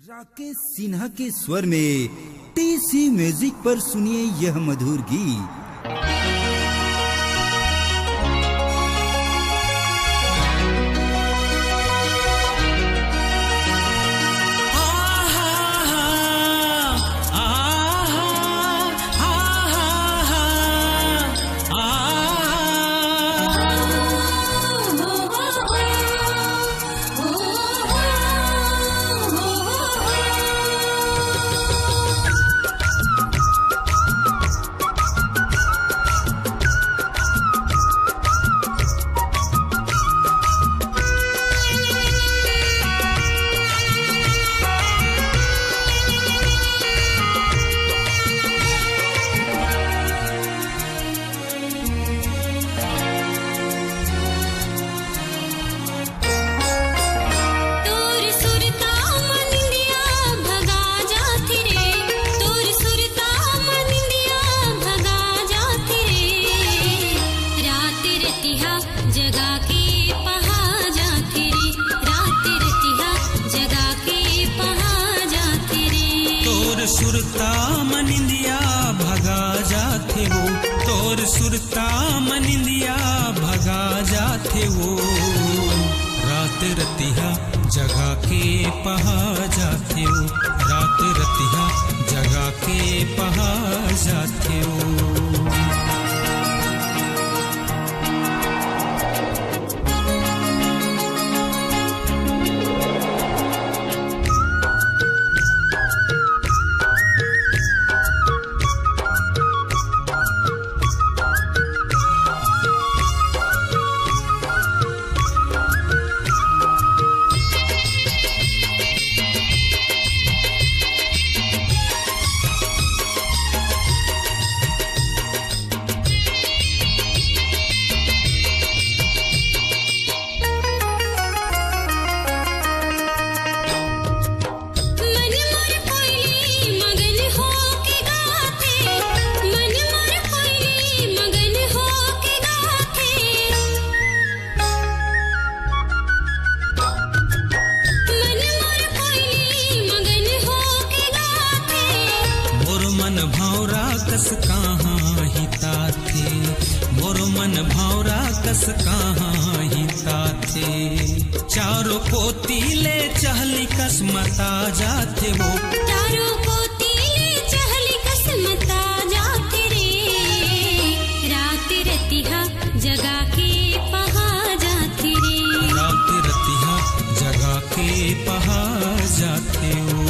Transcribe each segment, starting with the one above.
राकेश सिन्हा के स्वर में टीसी म्यूजिक पर सुनिए यह मधुर गीत। सुरता मनिंदिया भगा जाते वो तोर सुरता मनिंदिया भगा जाते वो रात रतिया जगा के पहा जाते वो रात रतिया जगा के पहा जाते वो। कस कहाँ हिता थे मोर मन भौरा कस कहाँ हिता थे चारों पोती ले चहली कसमता जाते वो चारों पोती ले चहली कसमता जाते रे रात रतिहा जगा के पहा जाते रे रात रतिहा जगा के पहा जाते वो।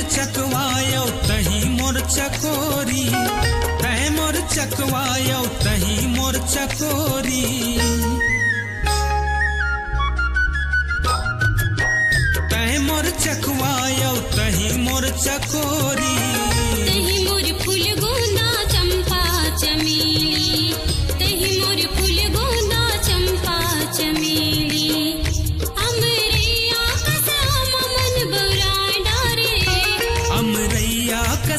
चकवायो तही मोर चकोरी तै मोर चकवायो तही मोर चकोरी तै मोर चकवायो तही मोर चकोरी तही मोर फूल गोंदा चंपा चमेली तही मोर फूल गोंदा चंपा चमेली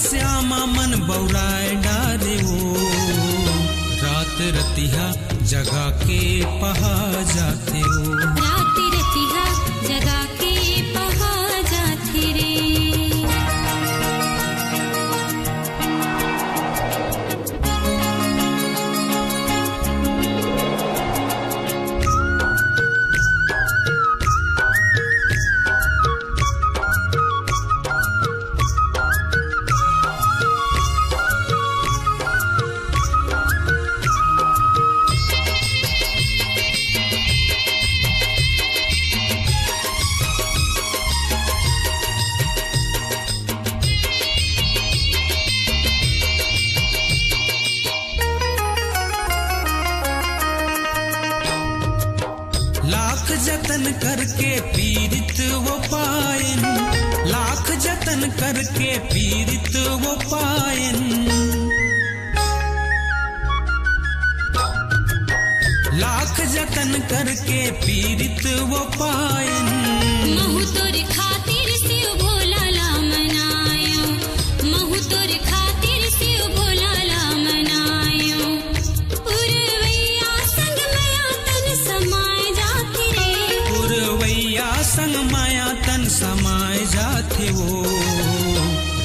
श्यामा मन बौराए डारे वो रात रतिया जगा के पहा जाते वो रात रतिया जगा के पहा जाते रे। जतन करके पीड़ित वो पायन, लाख जतन करके पीड़ित वो पायन। लाख जतन करके पीड़ित वो पायन। महु तोर खातिर शिव भोला ला मनायो, महु तोर खातिर शिव भोला ला मनायो। पुरवैया संग माया तन समाए जाथे रे, पुरवैया संग माया तन समाए जाथे वो।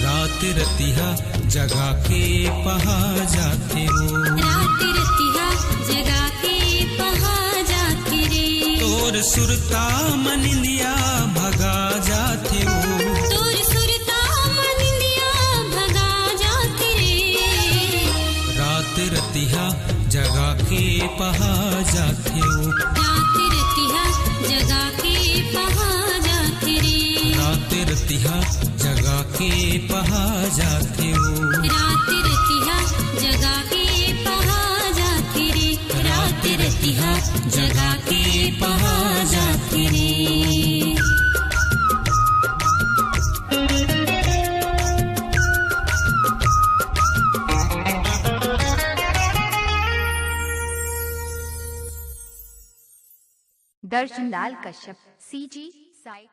रात रतिहा जगा के पहा जाथे वो, रात रतिहा जगा के पहा जाथे रे। तोर सुरता मनिंदिया भगा जाथे वो, तोर सुरता मनिंदिया भगा जाथे रे। रात रतिहा जगा के पहा जाथे वो, रात रतिहा जगा के पहा जाथे रे। रात रतिहा जगा के पहा जाथे वो, रात रतिहा जगा के पहा जाथे रे। रात रतिहा जगा के पहा जाथे रे। दर्शन लाल कश्यप, CG साइट।